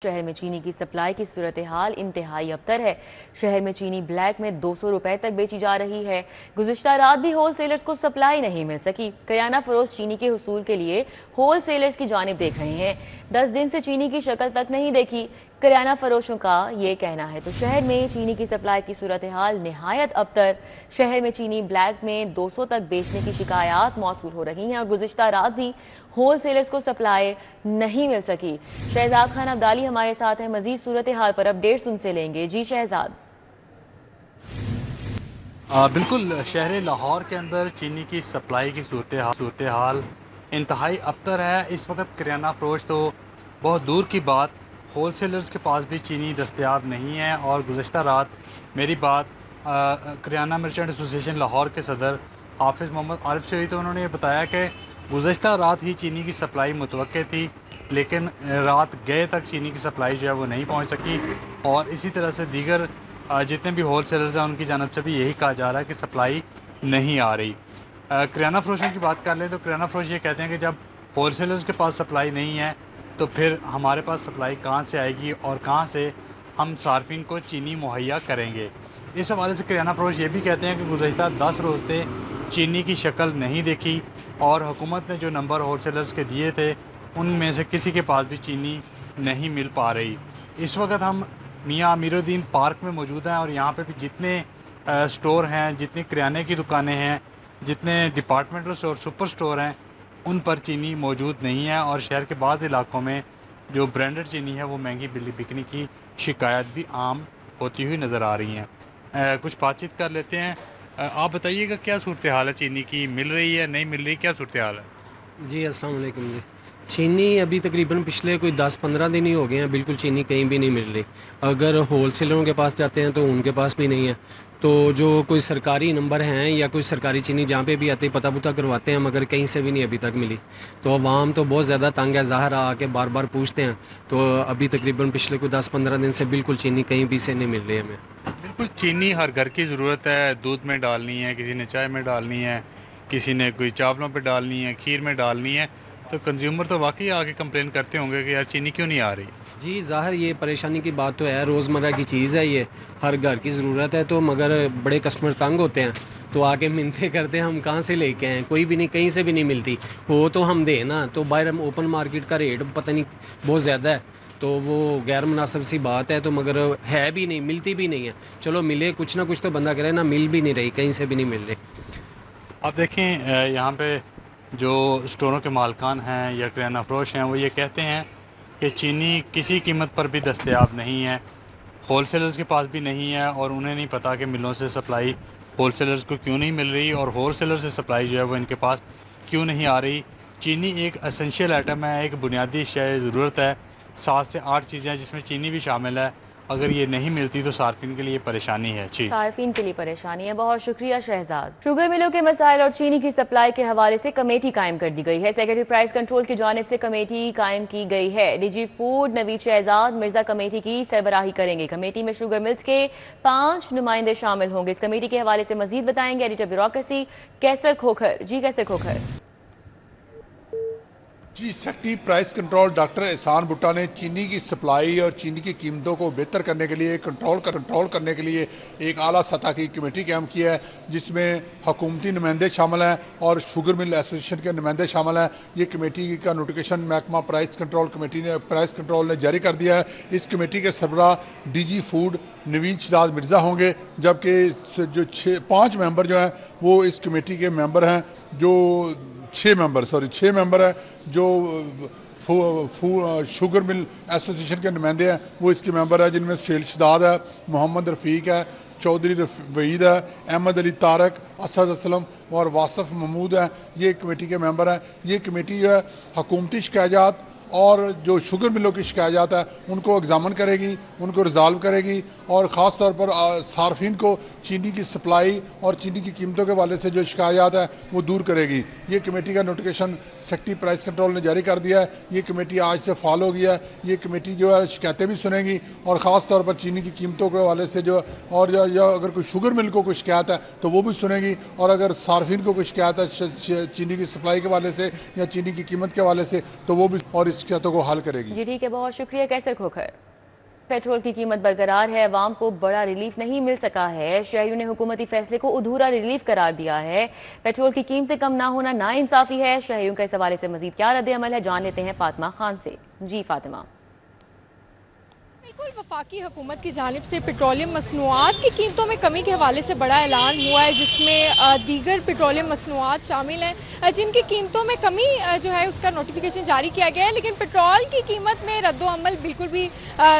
शहर में चीनी की सप्लाई की सूरत हाल इंतहाई अबतर है। शहर में चीनी ब्लैक में 200 रुपए तक बेची जा रही है। गुज़िश्ता रात भी होलसेलर्स को सप्लाई नहीं मिल सकी। किराना फरोश चीनी के हुसूल के लिए होलसेलर्स की जानिब देख रहे हैं। 10 दिन से चीनी की शक्ल तक नहीं देखी, किराना फरोशों का ये कहना है। तो शहर में चीनी की सप्लाई की सूरत हाल निहायत अबतर। शहर में चीनी ब्लैक में 200 तक बेचने की शिकायत मौसूल हो रही हैं और गुज़िश्ता रात भी होलसेलर्स को सप्लाई नहीं मिल सकी। शहजाद खान अब्दाली हमारे साथ हैं, मजीद सूरत हाल पर अपडेट्स उनसे लेंगे। जी शहजाद। बिल्कुल, शहर लाहौर के अंदर चीनी की सप्लाई की सूरत हाल इंतहाई अबतर है। इस वक्त किराना फरोश तो बहुत दूर की बात, होलसेलर्स के पास भी चीनी दस्तयाब नहीं है। और गुज़श्ता रात मेरी बात किराना मर्चेंट एसोसिएशन लाहौर के सदर हाफिज़ मोहम्मद आरिफ से हुई, तो उन्होंने ये बताया कि गुज़श्ता रात ही चीनी की सप्लाई मुतवक्के थी, लेकिन रात गए तक चीनी की सप्लाई जो है वो नहीं पहुँच सकी। और इसी तरह से दीगर जितने भी होलसेलर्स हैं उनकी जानब से भी यही कहा जा रहा है कि सप्लाई नहीं आ रही। किराना फरोशों की बात कर लें तो किराना फरोश ये कहते हैं कि जब होलसेलर्स के पास सप्लाई नहीं है तो फिर हमारे पास सप्लाई कहाँ से आएगी और कहाँ से हम सार्फिन को चीनी मुहैया करेंगे। इस हवाले से किराना फरोश ये भी कहते हैं कि गुज़श्ता 10 रोज़ से चीनी की शक्ल नहीं देखी और हुकूमत ने जो नंबर होलसेलर्स के दिए थे उनमें से किसी के पास भी चीनी नहीं मिल पा रही। इस वक्त हम मियाँ अमीरुद्दीन पार्क में मौजूद हैं और यहाँ पे भी जितने स्टोर हैं, जितनी किराने की दुकानें हैं, जितने डिपार्टमेंटल स्टोर, सुपर स्टोर हैं, उन पर चीनी मौजूद नहीं है। और शहर के बाद इलाकों में जो ब्रांडेड चीनी है वो महंगी बिकने की शिकायत भी आम होती हुई नज़र आ रही हैं। कुछ बातचीत कर लेते हैं। आप बताइएगा क्या सूरत हाल है चीनी की, मिल रही है नहीं मिल रही, क्या सूरत हाल है? जी अस्सलाम वालेकुम जी। चीनी अभी तकरीबन पिछले कोई 10-15 दिन ही हो गए हैं, बिल्कुल चीनी कहीं भी नहीं मिल रही। अगर होलसेलरों के पास जाते हैं तो उनके पास भी नहीं है। तो जो कोई सरकारी नंबर हैं या कोई सरकारी चीनी जहाँ पे भी आती पता पुता करवाते हैं, मगर कहीं से भी नहीं अभी तक मिली। तो अवाम तो बहुत ज़्यादा तंग है, ज़ाहिर आके बार बार पूछते हैं। तो अभी तकरीबन पिछले कोई 10-15 दिन से बिल्कुल चीनी कहीं भी से नहीं मिल रही हमें। बिल्कुल, चीनी हर घर की ज़रूरत है। दूध में डालनी है, किसी ने चाय में डालनी है, किसी ने कोई चावलों पे डालनी है, खीर में डालनी है। तो कंज्यूमर तो वाकई आके कंप्लेन करते होंगे कि यार चीनी क्यों नहीं आ रही। जी ज़ाहिर ये परेशानी की बात तो है, रोज़मर्रा की चीज़ है, ये हर घर की ज़रूरत है। तो मगर बड़े कस्टमर तंग होते हैं तो आके मिन्नतें करते हैं, हम कहाँ से लेके आएँ, कोई भी नहीं, कहीं से भी नहीं मिलती। हो तो हम दें ना, तो बाहर हम ओपन मार्केट का रेट पता नहीं बहुत ज़्यादा है, तो वो गैर मुनासिब सी बात है। तो मगर है भी नहीं, मिलती भी नहीं है। चलो मिले, कुछ ना कुछ तो बंदा करे ना, मिल भी नहीं रही, कहीं से भी नहीं मिल रही। आप देखें यहाँ पे जो स्टोरों के मालकान हैं या किराना फरोश हैं वो ये कहते हैं कि चीनी किसी कीमत पर भी दस्तयाब नहीं है, होलसेलर्स के पास भी नहीं है और उन्हें नहीं पता कि मिलों से सप्लाई होलसेलर्स को क्यों नहीं मिल रही और होलसेलर से सप्लाई जो है वो इनके पास क्यों नहीं आ रही। चीनी एक एसेंशियल आइटम है, एक बुनियादी शय ज़रूरत है। 7 से 8 चीज़ें हैं जिसमें चीनी भी शामिल है। अगर ये नहीं मिलती तो सार्फिन के लिए परेशानी है। जी, सार्फिन के लिए परेशानी है। बहुत शुक्रिया शहजाद। शुगर मिलों के मसाइल और चीनी की सप्लाई के हवाले से कमेटी कायम कर दी गई है। सेक्रेटरी प्राइस कंट्रोल की जानिब से कमेटी कायम की गई है। DG food Naveed Shahzad Mirza committee की सरबराही करेंगे। कमेटी में शुगर मिल्स के 5 नुमाइंदे शामिल होंगे। इस कमेटी के हवाले से मजीद बताएंगे एडिटर ब्यूरोक्रेसी कैसर खोखर। जी कैसर खोखर। जी, सेक्रेटरी प्राइस कंट्रोल डॉक्टर एहसान भुट्टा ने चीनी की सप्लाई और चीनी की कीमतों को बेहतर करने के लिए कंट्रोल करने के लिए एक आला सतह की कमेटी कायम की है, जिसमें हुकूमती नुमाइंदे शामिल हैं और शुगर मिल एसोसिएशन के नुमाइंदे शामिल हैं। ये कमेटी का नोटिफिकेशन महकमा प्राइस कंट्रोल ने जारी कर दिया है। इस कमेटी के सरबराह डीजी फूड नवीद शहजाद मिर्ज़ा होंगे, जबकि जो 5 मेंबर जो हैं वो इस कमेटी के मेंबर हैं, जो 6 मेंबर हैं जो शुगर मिल एसोसिएशन के नुमाइंदे हैं, वो इसके मेंबर हैं, जिनमें सेल शहजाद है, मोहम्मद रफ़ीक है, चौधरी वहीद है, अहमद अली तारक, असद असलम और वासफ महमूद हैं। ये कमेटी के मेंबर हैं। ये कमेटी जो है हुकूमती शिकायत और जो शुगर मिलों की शिकायत है उनको एग्जामिन करेगी, उनको रिजॉल्व करेगी और ख़ास तौर पर सार्फिन को चीनी की सप्लाई और चीनी की कीमतों के वाले से जो शिकायत है वो दूर करेगी। ये कमेटी का नोटिफिकेशन सेक्रेटरी प्राइस कंट्रोल ने जारी कर दिया है। ये कमेटी आज से फाल हो गया है। ये कमेटी जो है शिकायतें भी सुनेगी और ख़ास तौर पर चीनी की कीमतों के वाले से जो और या अगर कोई शुगर मिल को कोई शिकायत है तो वो भी सुनेगी, और अगर सार्फिन को कोई शिकायत है चीनी की सप्लाई के वाले से या चीनी की कीमत के वाले से तो वो भी। और शिकायतों को हल करेगी। जी ठीक है, बहुत शुक्रिया कैसर खोखर। पेट्रोल की कीमत बरकरार है, अवाम को बड़ा रिलीफ नहीं मिल सका है। शहरियों ने हुकूमती फैसले को अधूरा रिलीफ करार दिया है। पेट्रोल की कीमतें कम ना होना नाइंसाफी है। शहरियों का इस हवाले से मजीद क्या रद्द अमल है, जान लेते हैं फातिमा खान से। जी फातिमा। बिल्कुल, वफाकी हुकूमत की जानिब से पेट्रोलियम मसनूआत की कीमतों में कमी के हवाले से बड़ा ऐलान हुआ है, जिसमें दीगर पेट्रोलियम मसनूआत शामिल हैं जिनकी कीमतों में कमी जो है उसका नोटिफिकेशन जारी किया गया है। लेकिन पेट्रोल की कीमत में रद्दोअमल बिल्कुल भी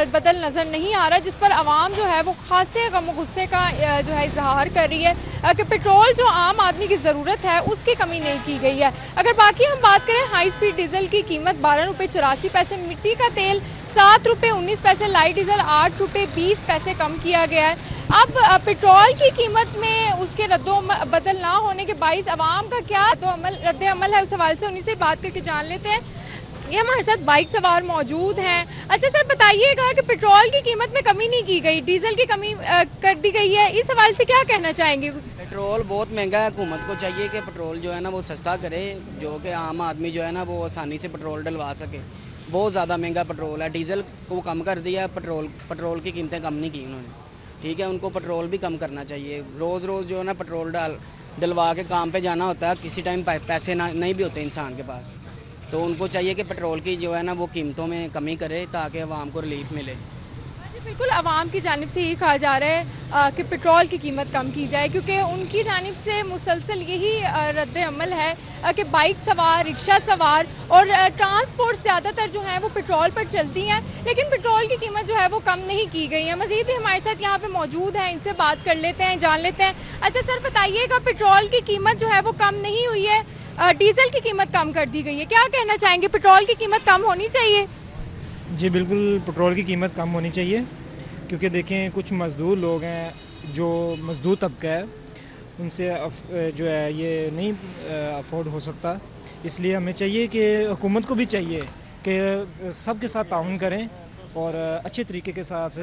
बदल नज़र नहीं आ रहा, जिस पर आवाम जो है वो खासे गम गुस्से का जो है इजहार कर रही है कि पेट्रोल जो आम आदमी की ज़रूरत है उसकी कमी नहीं की गई है। अगर बाकी हम बात करें, हाई स्पीड डीजल की कीमत 12 रुपये 84 पैसे, मिट्टी का तेल 7 रुपये 19 पैसे, लाइट डीजल 8 रुपये 20 पैसे कम किया गया है। अब पेट्रोल की कीमत में उसके रद्दोबदल ना होने के बाइस आवाम का क्या रद्द अमल है, उस हवाले से उन्हीं से बात करके जान लेते हैं। ये हमारे साथ बाइक सवार मौजूद हैं। अच्छा सर, बताइएगा कि पेट्रोल की कीमत में कमी नहीं की गई, डीजल की कमी कर दी गई है, इस हवाले से क्या कहना चाहेंगे? पेट्रोल बहुत महंगा है, हुकूमत को चाहिए कि पेट्रोल जो है ना वो सस्ता करे, जो कि आम आदमी जो है ना वो आसानी से पेट्रोल डलवा सके। बहुत ज़्यादा महंगा पेट्रोल है, डीजल को कम कर दिया, पेट्रोल की कीमतें कम नहीं की उन्होंने। ठीक है, उनको पेट्रोल भी कम करना चाहिए। रोज़ जो है ना पेट्रोल डलवा के काम पे जाना होता है, किसी टाइम पैसे नहीं भी होते इंसान के पास, तो उनको चाहिए कि पेट्रोल की जो है ना वो कीमतों में कमी करे ताकि आवाम को रिलीफ मिले। बिल्कुल, आवाम की जानिब से यही कहा जा रहा है कि पेट्रोल की कीमत कम की जाए, क्योंकि उनकी जानिब से मुसलसल यही रद्द अमल है कि बाइक सवार, रिक्शा सवार और ट्रांसपोर्ट ज़्यादातर जो है वो पेट्रोल पर चलती हैं, लेकिन पेट्रोल की कीमत जो है वो कम नहीं की गई है। मज़ीद भी हमारे साथ यहाँ पे मौजूद हैं, इनसे बात कर लेते हैं, जान लेते हैं। अच्छा सर, बताइएगा, पेट्रोल की कीमत जो है वो कम नहीं हुई है, डीजल की कीमत कम कर दी गई है, क्या कहना चाहेंगे? पेट्रोल की कीमत कम होनी चाहिए? जी बिल्कुल, पेट्रोल की कीमत कम होनी चाहिए, क्योंकि देखें कुछ मज़दूर लोग हैं, जो मज़दूर तबका है, उनसे जो है ये नहीं अफोर्ड हो सकता। इसलिए हमें चाहिए कि हुकूमत को भी चाहिए कि सबके साथ ताउन करें और अच्छे तरीके के साथ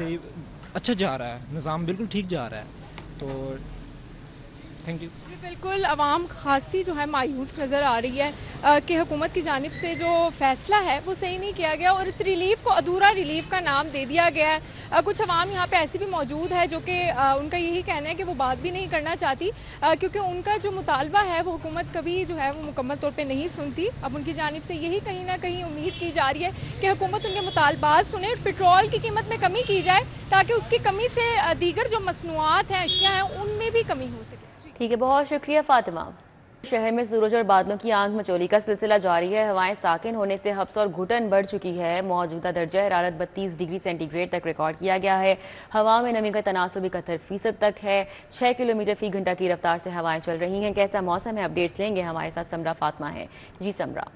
अच्छा जा रहा है निज़ाम, बिल्कुल ठीक जा रहा है। तो थैंक यू। बिल्कुल, आवाम खासी जो है मायूस नज़र आ रही है कि हुकूमत की जानिब से जो फ़ैसला है वो सही नहीं किया गया और इस रिलीफ को अधूरा रिलीफ का नाम दे दिया गया है। कुछ आवाम यहाँ पे ऐसी भी मौजूद है जो कि उनका यही कहना है कि वो बात भी नहीं करना चाहती, क्योंकि उनका जो मुतालबा है वो हुकूमत कभी जो है वो मुकम्मल तौर पर नहीं सुनती। अब उनकी जानिब से यही कहीं ना कहीं उम्मीद की जा रही है कि हुकूमत उनके मुतालबात सुने, पेट्रोल की कीमत में कमी की जाए ताकि उसकी कमी से दीगर जो मसनूआत हैं, अशिया हैं, उनमें भी कमी हो सके। ठीक है, बहुत शुक्रिया फातिमा। शहर में सूरज और बादलों की आंख मचोली का सिलसिला जारी है। हवाएं साकिन होने से हब्स और घुटन बढ़ चुकी है। मौजूदा दर्जा हरारत 32 डिग्री सेंटीग्रेड तक रिकॉर्ड किया गया है। हवा में नमी का तनासुब 71% तक है। 6 किलोमीटर फी घंटा की रफ्तार से हवाएं चल रही हैं। कैसा मौसम है, अपडेट्स लेंगे, हमारे साथ समरा फातिमा है। जी समरा।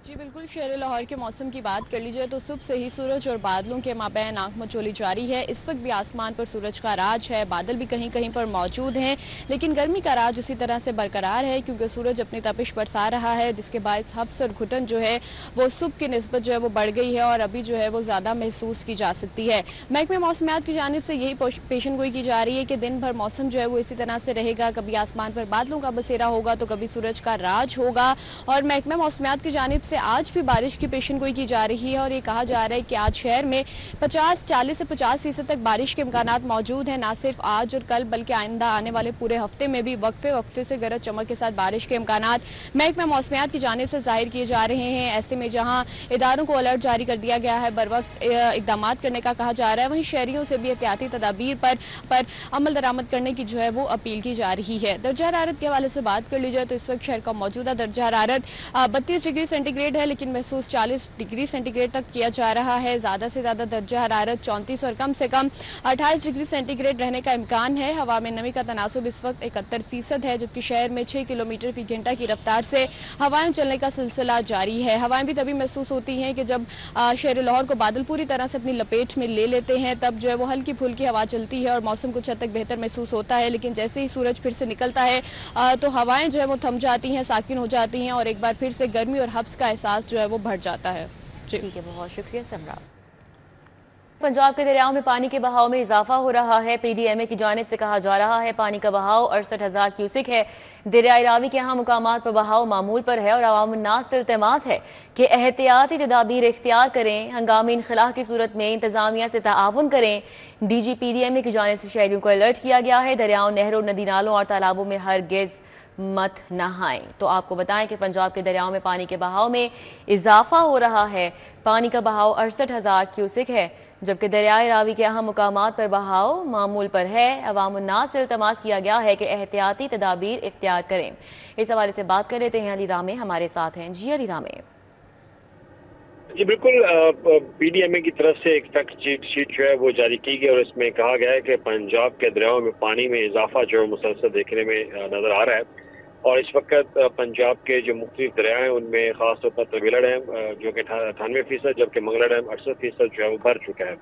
जी बिल्कुल, शहर लाहौर के मौसम की बात कर ली जाए तो सुबह से ही सूरज और बादलों के माबैन आंख मचोली जारी है। इस वक्त भी आसमान पर सूरज का राज है, बादल भी कहीं कहीं पर मौजूद हैं, लेकिन गर्मी का राज उसी तरह से बरकरार है, क्योंकि सूरज अपनी तपिश बरसा रहा है, जिसके बायस हब्स और घुटन जो है वो सुबह की निस्बत जो है वो बढ़ गई है और अभी जो है वो ज़्यादा महसूस की जा सकती है। महकमे मौसमियात की जानिब से यही पेशन गोई की जा रही है कि दिन भर मौसम जो है वो इसी तरह से रहेगा। कभी आसमान पर बादलों का बसेरा होगा तो कभी सूरज का राज होगा। और महकमे मौसमियात की जानिब से आज भी बारिश की पेशन गोई की जा रही है और ये कहा जा रहा है कि आज शहर में 40 से 50% तक बारिश के इम्कानात मौजूद हैं। ना सिर्फ आज और कल बल्कि आइंदा आने वाले पूरे हफ्ते में भी वक्फे से गरज चमक के साथ बारिश के इम्कानात महकमा मौसमियात की जानिब से जाहिर किए जा रहे हैं। ऐसे में जहां इदारों को अलर्ट जारी कर दिया गया है, बर वक्त इकदाम करने का कहा जा रहा है, वहीं शहरियों से भी एहतियाती तदाबीर पर अमल दरामद करने की जो है वो अपील की जा रही है। दर्जा हरारत के हवाले से बात कर ली जाए तो इस वक्त शहर का मौजूदा दर्जा हरारत 32 डिग्री सेंटीग्रेड है, लेकिन महसूस 40 डिग्री सेंटीग्रेड तक किया जा रहा है। ज़्यादा से ज़्यादा दर्जा हरारत 34 और कम से कम 28 डिग्री सेंटीग्रेड रहने का इम्कान है। हवा में नमी का तनासुब इस वक्त 71% है, जबकि शहर में 6 किलोमीटर फी घंटा की रफ्तार से हवाएं चलने का सिलसिला जारी है। हवाएं भी तभी महसूस होती हैं कि जब शहर लाहौर को बादल पूरी तरह से अपनी लपेट में ले लेते हैं, तब जो है वो हल्की फुल्की हवा चलती है और मौसम कुछ हद तक बेहतर महसूस होता है। लेकिन जैसे ही सूरज फिर से निकलता है तो हवाएं जो है वो थम जाती हैं, साकिन हो जाती हैं और एक बार फिर से गर्मी और हब्स का एहसास जो है वो बढ़ जाता है। ठीक है, बहुत शुक्रिया समरा। पंजाब के दरियाओं में पानी के बहाव में इजाफा हो रहा है। पीडीएमए की जानिब से कहा जा रहा है पानी का बहाव 68,000 क्यूसिक है। दरियाई रावी के अहम मुकामात पर बहाव मामूल पर है और अवाम-उन्नास से इल्तिमास है कि एहतियाती तदाबीर इख्तियार करें, हंगामी इनखला की सूरत में इंतजामिया से ताआवुन करें। डीजी पीडीएमए की जानिब से शहरियों को अलर्ट किया गया है। दरियाओं, नहरों, नदी नालों और तालाबों में हरगिज मत नहाएं। तो आपको बताएं कि पंजाब के दरियाओं में पानी के बहाव में इजाफा हो रहा है। पानी का बहाव 68,000 क्यूसिक है, जबकि दरियाई रावी के अहम मुकामात पर बहाव मामूल पर है। अवाम-उन्नास से इल्तमास किया गया है कि एहतियाती तदाबीर इख्तियार करें। इस हवाले से बात कर लेते हैं, अली रामे हमारे साथ हैं। जी अली रामे। जी बिल्कुल, पीडीएमए की तरफ से एक फैक्ट शीट जो है वो जारी की गई और इसमें कहा गया है कि पंजाब के दरियाओं में पानी में इजाफा जो है मुसलसल देखने में नजर आ रहा है। और इस वक्त पंजाब के जो मुख्तलिफ दरिया हैं उनमें खासतौर पर तवीला डैम जो कि 98%, जबकि मंगला डैम 68% जो है वो भर चुका है।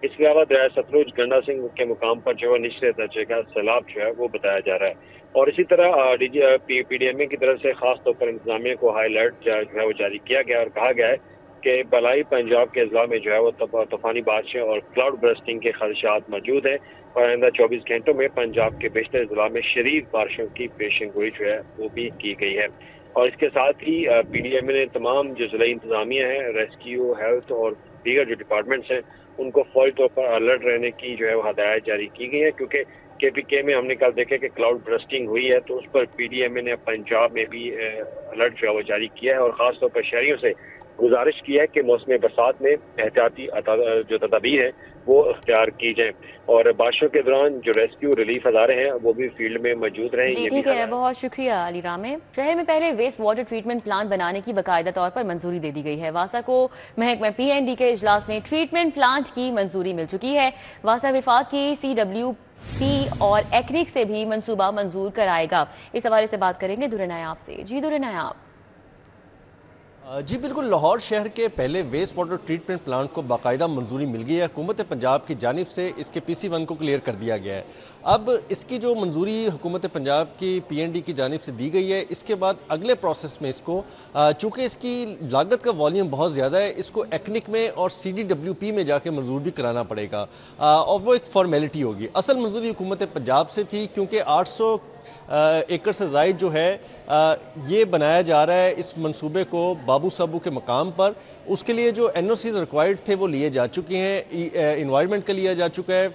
इसके अलावा दरिया सतलुज गंडा सिंह के मुकाम पर जो है निचले दर्जे का सैलाब जो है वो बताया जा रहा है। और इसी तरह पीडीएमए की तरफ से खासतौर पर इंतजामिया को हाई अलर्ट जो है वो जारी किया गया और कहा गया है कि बलाई पंजाब के अजला में जो है वो तूफानी बारिशें और क्लाउड बर्स्टिंग के खदशात मौजूद हैं और आइंदा 24 घंटों में पंजाब के बेशतर अजला में शदीद बारिशों की पेशेंगोई जो है वो भी की गई है। और इसके साथ ही पीडीएमए ने तमाम जो जिला इंतजामिया है, रेस्क्यू, हेल्थ और दीगर जो डिपार्टमेंट्स हैं उनको फौरी तौर पर अलर्ट रहने की जो है वो हदायत जारी की गई है, क्योंकि केपीके में हमने कल देखा कि क्लाउड बर्स्टिंग हुई है तो उस पर पीडीएमए ने पंजाब में भी अलर्ट जो है वो जारी किया है और खासतौर पर शहरियों से गुजारिश की है कि मौसम बरसात में एहतियाती जो तदाबीर है वो इख्तियार की जाए और बारिशों के दौरान जो रेस्क्यू रिलीफ अदारे हैं वो भी फील्ड में मौजूद रहें। जी ठीक है, बहुत शुक्रिया अली रामे। शहर में पहले वेस्ट वाटर ट्रीटमेंट प्लांट बनाने की बाकायदा तौर पर मंजूरी दे दी गई है। वासा को महकमा पीएनडी के इजलास में ट्रीटमेंट प्लांट की मंजूरी मिल चुकी है। वासा विफाक की CWP और एक्निक से भी मंसूबा मंजूर कराएगा। इस हवाले से बात करेंगे दुर्र नायाब से। जी दुर्र नायाब। जी बिल्कुल, लाहौर शहर के पहले वेस्ट वाटर ट्रीटमेंट प्लांट को बाकायदा मंजूरी मिल गई है। हुकूमत पंजाब की जानिब से इसके PC1 को क्लियर कर दिया गया है। अब इसकी जो मंजूरी हुकूमत पंजाब की PND की जानिब से दी गई है, इसके बाद अगले प्रोसेस में इसको चूँकि इसकी लागत का वॉल्यूम बहुत ज़्यादा है, इसको एक्निक में और CDWP में जाके मंजूर भी कराना पड़ेगा और वो एक फॉर्मेलिटी होगी। असल मंजूरी हुकूमत पंजाब से थी, क्योंकि 800 एकड़ से ज़ायद जो है ये बनाया जा रहा है इस मंसूबे को बाबू साबू के मकाम पर। उसके लिए जो NOCs रिक्वायर्ड थे वो लिए जा चुके हैं। इन्वायरमेंट का लिया जा चुका है,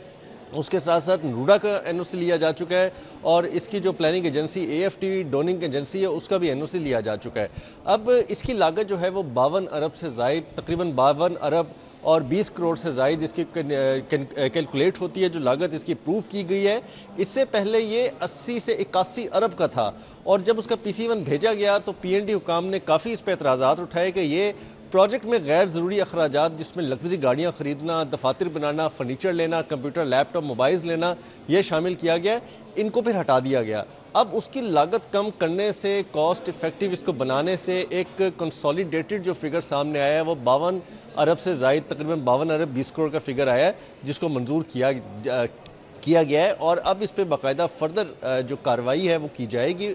उसके साथ साथ नरूडा का NOC लिया जा चुका है और इसकी जो प्लानिंग एजेंसी AFT डोनिंग एजेंसी है उसका भी NOC लिया जा चुका है। अब इसकी लागत जो है वो 52 अरब से ज़ायद, तकरीबन 52 अरब और 20 करोड़ से ज़ायद इसकी कैलकुलेट होती है जो लागत इसकी प्रूव की गई है। इससे पहले ये 80 से 81 अरब का था और जब उसका PC1 भेजा गया तो PND हुकाम ने काफ़ी इस पर एतराज़ात उठाए कि ये प्रोजेक्ट में गैर ज़रूरी अखराजात जिसमें लग्जरी गाड़ियाँ ख़रीदना, दफातर बनाना, फर्नीचर लेना, कंप्यूटर, लैपटॉप, मोबाइल्स लेना, ये शामिल किया गया। इनको फिर हटा दिया गया। अब उसकी लागत कम करने से, कॉस्ट इफ़ेक्टिव इसको बनाने से एक कंसोलिडेटेड जो फिगर सामने आया है वो 52 अरब से ज़ायद, तकरीबन 52 अरब 20 करोड़ का फिगर आया है जिसको मंजूर किया गया है और अब इस पर बाकायदा फर्दर जो कार्रवाई है वो की जाएगी।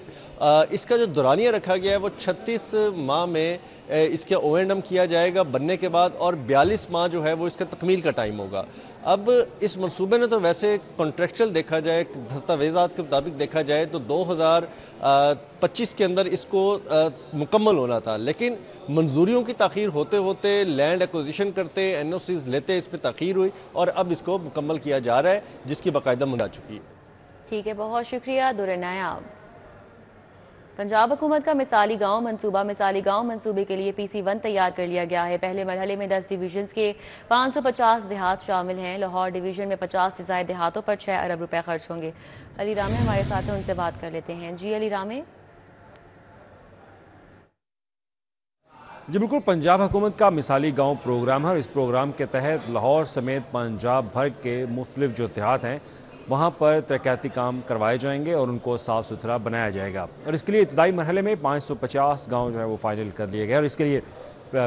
इसका जो दौरानिया रखा गया है वो 36 माह में इसका O&M किया जाएगा बनने के बाद और 42 माह जो है वो इसका तकमील का टाइम होगा। अब इस मंसूबे ने तो वैसे कॉन्ट्रेक्चुअल देखा जाए, दस्तावेज़ात के मुताबिक देखा जाए तो 2025 के अंदर इसको मुकम्मल होना था, लेकिन मंजूरियों की ताख़ीर होते होते, लैंड एक्विजिशन करते, NOCs लेते, इस पर ताख़ीर हुई और अब इसको मुकम्मल किया जा रहा है जिसकी बाकायदा मंजूरी आ चुकी है। ठीक है, बहुत शुक्रिया दुर्र नायाब। पंजाब हुकूमत का मिसाली गांव मंसूबा। मिसाली गांव मंसूबे के लिए PC1 तैयार कर लिया गया है। पहले मरहले में 10 डिवीजन्स के 550 देहात शामिल हैं। लाहौर डिवीजन में 50 से ज़ायद देहातों पर 6 अरब रुपए खर्च होंगे। अली रामे हमारे साथ हैं, उनसे बात कर लेते हैं। जी अली रामे। जी बिल्कुल, पंजाब हुकूमत का मिसाली गाँव प्रोग्राम है और इस प्रोग्राम के तहत लाहौर समेत पंजाब भर के मुख्तलिफ जो देहात हैं वहाँ पर तरक्याती काम करवाए जाएंगे और उनको साफ़ सुथरा बनाया जाएगा। और इसके लिए इब्तदाई मरहले में 550 गाँव जो है वो फाइनल कर लिए गए और इसके लिए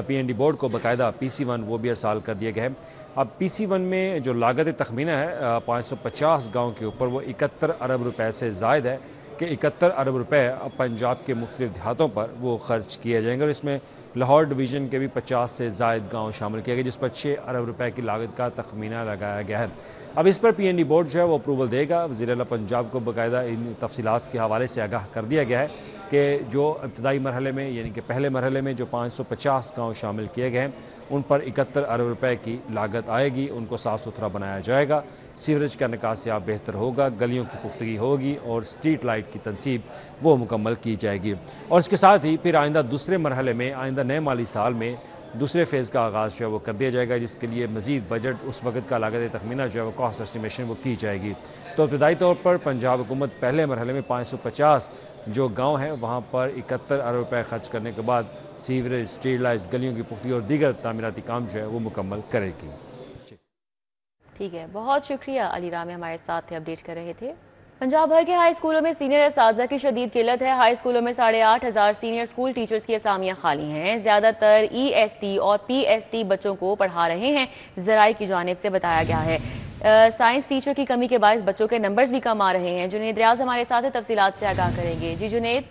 PND बोर्ड को बाकायदा PC1 वो भी अरसाल कर दिया गया है। अब PC1 में जो लागत तखमीना है 550 गाँव के ऊपर वो 71 अरब रुपए से ज़ायद है कि 71 अरब रुपए पंजाब के मुख्तलिफ देहातों पर वो खर्च किए जाएंगे और इसमें लाहौर डिवीज़न के भी 50 से ज़ायद गाँव शामिल किए गए, जिस पर 6 अरब रुपए की लागत का तखमीना लगाया गया है। अब इस पर PND बोर्ड जो है वो अप्रूवल देगा। वज़ीर आला पंजाब को बाकायदा इन तफसीलात के हवाले से आगाह कर दिया गया है कि जो इब्तदाई मरहले में यानी कि पहले मरहले में जो 550 गाँव शामिल किए गए हैं उन पर 71 अरब रुपए की लागत आएगी। उनको साफ़ सुथरा बनाया जाएगा, सीवरेज का निकासियाब बेहतर होगा, गलियों की पुख्तगी होगी और स्ट्रीट लाइट की तनसीब वो मुकम्मल की जाएगी। और इसके साथ ही फिर आइंदा दूसरे मरहले में आइंदा नए माली साल में दूसरे फेज़ का आगाज़ जो है वो कर दिया जाएगा, जिसके लिए मज़ीद बजट उस वक्त का लागत तखमीना जो है वो कॉस्ट एस्टिमेशन वो की जाएगी। तो इब्तदाई तौर पर पंजाब हुकूमत पहले मरहले में 550 जो गाँव हैं वहाँ पर 71 अरब रुपये खर्च करने के बाद सीवरेज, स्ट्रीट लाइट्स, गलियों की पुख्तगी और दीगर तामीराती काम जो है वो मुकम्मल करेगी। ठीक है, बहुत शुक्रिया। अली रामी हमारे साथ थे, अपडेट कर रहे थे। पंजाब भर के हाई स्कूलों में सीनियर असातिज़ा की शदीद किल्लत है। हाई स्कूलों में 8,500 सीनियर स्कूल टीचर्स की असामियाँ खाली हैं। ज़्यादातर EST और PST बच्चों को पढ़ा रहे हैं, ज़राई की जानिब से बताया गया है। साइंस टीचर की कमी के बायस बच्चों के नंबर्स भी कम आ रहे हैं। जुनेद रियाज हमारे साथ है, तफसीलात से आगाह करेंगे। जी जुनेद।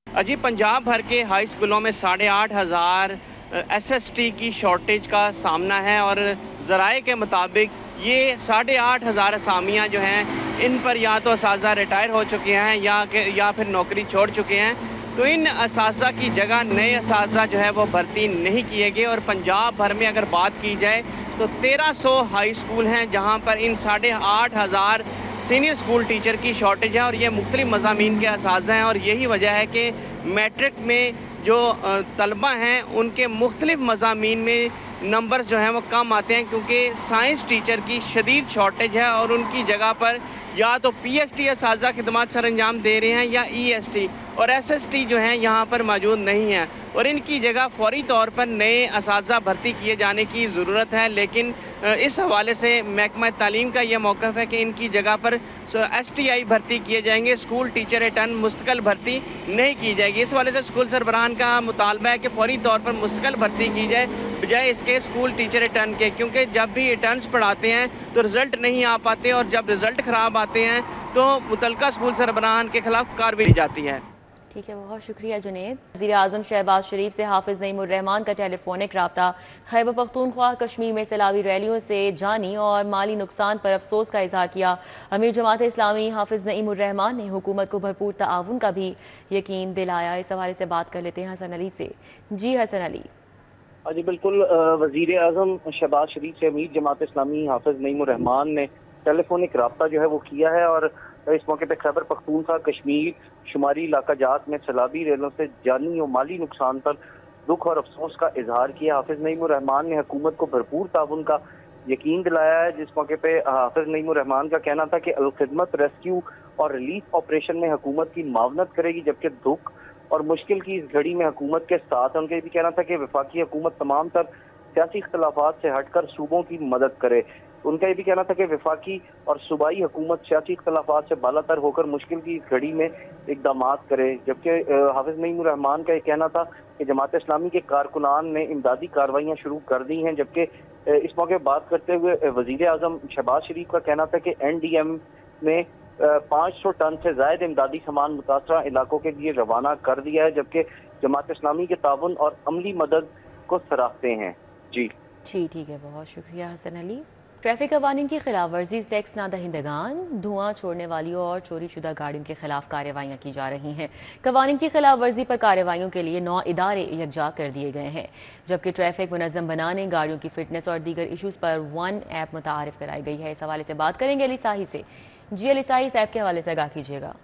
जी, पंजाब भर के हाई स्कूलों में 8,500 SST की शॉर्टेज का सामना है और ज़राए के मुताबिक ये 8,500 असामियाँ जो हैं इन पर या तो असातिज़ा रिटायर हो चुके हैं या फिर नौकरी छोड़ चुके हैं। तो इन असातिज़ा की जगह नए असातिज़ा जो है वो भर्ती नहीं किए गए। और पंजाब भर में अगर बात की जाए तो 1300 हाई स्कूल हैं जहाँ पर इन 8,500 सीनियर स्कूल टीचर की शॉर्टेज है और ये मुख्तलिफ मज़ामीन के असातिज़ा हैं। और यही वजह है कि मैट्रिक में जो तलबा हैं उनके मुख्तलिफ मज़ामीन में नंबर्स जो हैं वो कम आते हैं, क्योंकि साइंस टीचर की शदीद शॉर्टेज है और उनकी जगह पर या तो PST असातिज़ा खिदमत सर अंजाम दे रहे हैं या EST और SST जो हैं यहाँ पर मौजूद नहीं हैं और इनकी जगह फौरी तौर पर नए असातिज़ा भर्ती किए जाने की ज़रूरत है। लेकिन इस हवाले से महकमा तालीम का यह मौक़िफ़ है कि इनकी जगह पर STI भर्ती किए जाएंगे, स्कूल टीचर रिटर्न मुस्तकिल भर्ती नहीं की जाएगी। इस हवाले से स्कूल सरबराहान का मुतालबा है कि फौरी तौर पर मुस्तकिल भर्ती की जाए बजाय इसके स्कूल टीचर रिटर्न के, क्योंकि जब भी रिटर्न्स पढ़ाते हैं तो रिज़ल्ट नहीं आ पाते और जब रिज़ल्ट ख़राब आते हैं तो मुतलका स्कूल सरबराहान के खिलाफ कार्रवाई की जाती है। ठीक है, बहुत शुक्रिया जुनेद। वज़ीर आज़म शहबाज शरीफ से हाफिज़ नईमुर रहमान का टेलीफोनिक रब्ता। खैबर पख्तूनख्वा कश्मीर में सैलाबी रैलियों से जानी और माली नुकसान पर अफसोस का इजहार किया। अमीर जमात इस्लामी हाफिज़ नईमुर रहमान ने हुकूमत को भरपूर ताउन का भी यकीन दिलाया। इस हवाले से बात कर लेते हैं हसन अली से। जी हसन अली। जी बिल्कुल, वज़ीर आज़म शहबाज शरीफ से अमीर जमात इस्लामी हाफिज़ नईमुर रहमान ने टेलीफोनिक रब्ता जो है वो किया है और इस मौके पर खैबर पख्तूनख्वा कश्मीर शुमारी इलाका जात में सैलाबी रेलों से जानी और माली नुकसान पर दुख और अफसोस का इजहार किया। हाफिज़ नईमुर रहमान ने हुकूमत को भरपूर ताउन का यकीन दिलाया है, जिस मौके पे हाफिज़ नईमुर रहमान का कहना था कि अल-खिदमत रेस्क्यू और रिलीफ ऑपरेशन में हुकूमत की मावनत करेगी, जबकि दुख और मुश्किल की इस घड़ी में हुकूमत के साथ है। उनका ये भी कहना था कि वफाकी हुकूमत तमाम तर सियासी इख्तलाफात से हटकर सूबों की मदद करे। उनका ये भी कहना था कि वफाकी और सूबाई हुकूमत सियासी इख्तलाफात से बालातर होकर मुश्किल की इस घड़ी में इकदाम करे। जबकि हाफिज़ नईमुर रहमान का ये कहना था कि जमात इस्लामी के कारकुनान ने इमदादी कार्रवाइयाँ शुरू कर दी हैं। जबकि इस मौके बात करते हुए वज़ीर आज़म शहबाज शरीफ का कहना था कि NDM में 500 टन से ज़ायद इमदादी सामान मुतासरा इलाकों के लिए रवाना कर दिया है, जबकि जमात इस्लामी के ताउन और अमली मदद को सराहते हैं। जी ठीक है, बहुत शुक्रिया हसन अली। ट्रैफिक कवानीन की खिलाफ वर्जी, टैक्स ना दहिंदगान, धुआं छोड़ने वालियों और चोरी शुदा गाड़ियों के खिलाफ कार्रवाइयाँ की जा रही हैं। कवानीन की खिलाफ वर्जी पर कार्रवाइयों के लिए 9 इदारे यकजा कर दिए गए हैं, जबकि ट्रैफिक मुनज़्ज़म बनाने, गाड़ियों की फिटनेस और दीगर इशूज़ पर 1 ऐप मुतारिफ कराई गई है। इस हवाले से बात करेंगे अली साही से। जी अली साही, इस ऐप के हवाले से आगाह कीजिएगा।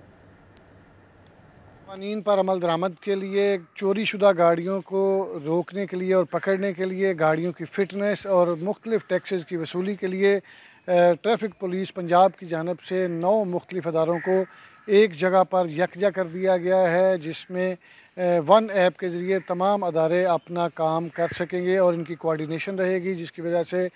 कानून पर अमल दरामद के लिए, चोरी शुदा गाड़ियों को रोकने के लिए और पकड़ने के लिए, गाड़ियों की फ़िटनेस और मुख्तलिफ टैक्सेस की वसूली के लिए ट्रैफिक पुलिस पंजाब की जानिब से 9 मुख्तलिफ अदारों को एक जगह पर यकजा कर दिया गया है, जिसमें 1 ऐप के ज़रिए तमाम अदारे अपना काम कर सकेंगे और इनकी कोऑर्डिनेशन रहेगी, जिसकी वजह से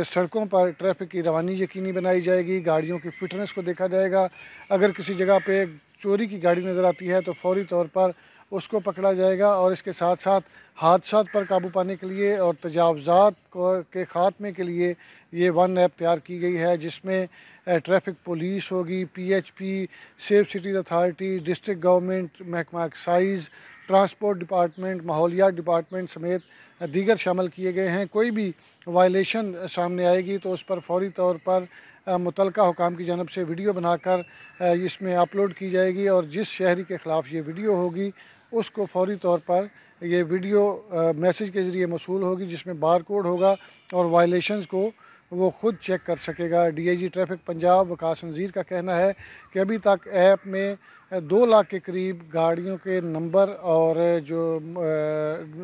सड़कों पर ट्रैफिक की रवानी यकीनी बनाई जाएगी। गाड़ियों की फ़िटनेस को देखा जाएगा। अगर किसी जगह पे चोरी की गाड़ी नज़र आती है तो फौरी तौर पर उसको पकड़ा जाएगा और इसके साथ साथ हादसा पर काबू पाने के लिए और तजावज़ात के ख़ात्मे के लिए ये 1 ऐप तैयार की गई है, जिसमें ट्रैफिक पुलिस होगी, PHP, safe cities authority, district government, महकमा एक्साइज, ट्रांसपोर्ट डिपार्टमेंट, माहौलियात डिपार्टमेंट समेत दीगर शामिल किए गए हैं। कोई भी वायलेशन सामने आएगी तो उस पर फौरी तौर पर मुतलका हुकाम की जानब से वीडियो बनाकर इसमें अपलोड की जाएगी और जिस शहरी के ख़िलाफ़ ये वीडियो होगी उसको फौरी तौर पर ये वीडियो मैसेज के ज़रिए मौसूल होगी जिसमें बार कोड होगा और वायलेशंस को वो ख़ुद चेक कर सकेगा। DIG ट्रैफिक पंजाब वकास नज़ीर का कहना है कि अभी तक ऐप में 2 लाख के करीब गाड़ियों के नंबर और जो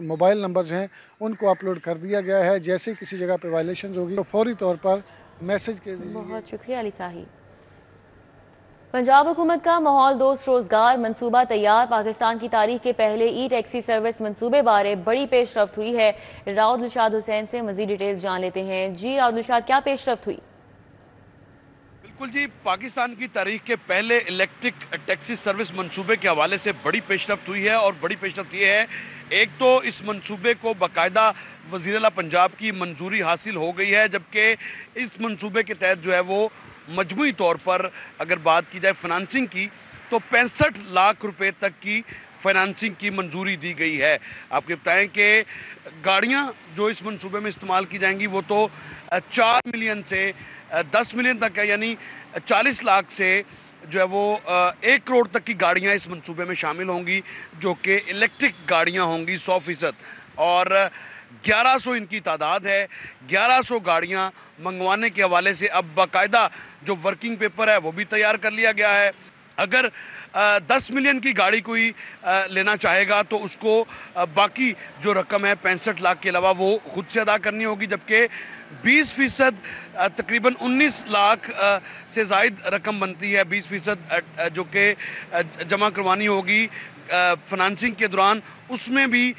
मोबाइल नंबर्स हैं उनको अपलोड कर दिया गया है। जैसे किसी जगह पे वायलेशन होगी तो फौरी तौर पर मैसेज के ज़रिए। बहुत शुक्रिया अली साही। पंजाब हुकूमत का माहौल दोस्त रोजगार मंसूबा तैयार। पाकिस्तान की तारीख के पहले टैक्सी सर्विस मंसूबे बारे बड़ी पेशरफ्त हुई है। राउद दिलशाद हुसैन से मजीद डिटेल्स जान लेते हैं। जी राउद दिलशाद, क्या पेशरफ्त हुई? बिल्कुल जी, पाकिस्तान की तारीख के पहले इलेक्ट्रिक टैक्सी सर्विस मंसूबे के हवाले से बड़ी पेशरफ्त हुई है और बड़ी पेशरफ्त ये है, एक तो इस मंसूबे को बाकायदा वज़ीर आला पंजाब की मंजूरी हासिल हो गई है, जबकि इस मंसूबे के तहत जो है वो मजमूई तौर पर अगर बात की जाए फाइनेंसिंग की तो 65 लाख रुपए तक की फाइनेंसिंग की मंजूरी दी गई है। आपको बताएं कि गाड़ियां जो इस मंसूबे में इस्तेमाल की जाएंगी वो तो 4 मिलियन से 10 मिलियन तक है, यानी 40 लाख से जो है वो 1 करोड़ तक की गाड़ियां इस मंसूबे में शामिल होंगी, जो कि इलेक्ट्रिक गाड़ियां होंगी 100%। और 1100 इनकी तादाद है। 1100 गाड़ियां मंगवाने के हवाले से अब बाकायदा जो वर्किंग पेपर है वो भी तैयार कर लिया गया है। अगर 10 मिलियन की गाड़ी कोई लेना चाहेगा तो उसको बाकी जो रकम है 65 लाख के अलावा वो खुद से अदा करनी होगी, जबकि 20% तकरीबन 19 लाख से ज़ायद रकम बनती है, 20% जो कि जमा करवानी होगी फाइनेंसिंग के दौरान, उसमें भी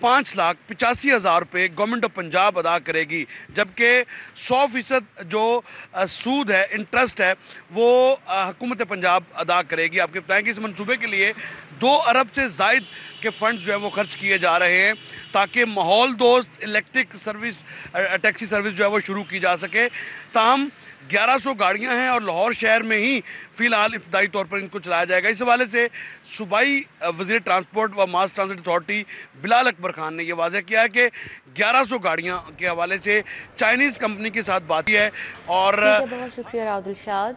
5,85,000 रुपये गवर्नमेंट ऑफ पंजाब अदा करेगी, जबकि 100% जो सूद है, इंटरेस्ट है, वो हुकूमत पंजाब अदा करेगी। आपके बताएं कि इस मंसूबे के लिए 2 अरब से ज़ायद के फंड्स जो है वो खर्च किए जा रहे हैं ताकि माहौल दोस्त इलेक्ट्रिक सर्विस टैक्सी सर्विस जो है वो शुरू की जा सके। ताहम 1100 गाड़ियां हैं और लाहौर शहर में ही फ़िलहाल इब्तदाई तौर पर इनको चलाया जाएगा। इस हवाले से सूबाई वज़ीर ट्रांसपोर्ट व मास ट्रांजिट अथॉरिटी बिलाल अकबर खान ने यह वाज़ेह किया है कि 1100 गाड़ियां के हवाले से चाइनीज़ कंपनी के साथ बात की है। और बहुत शुक्रिया राउद दिलशाद।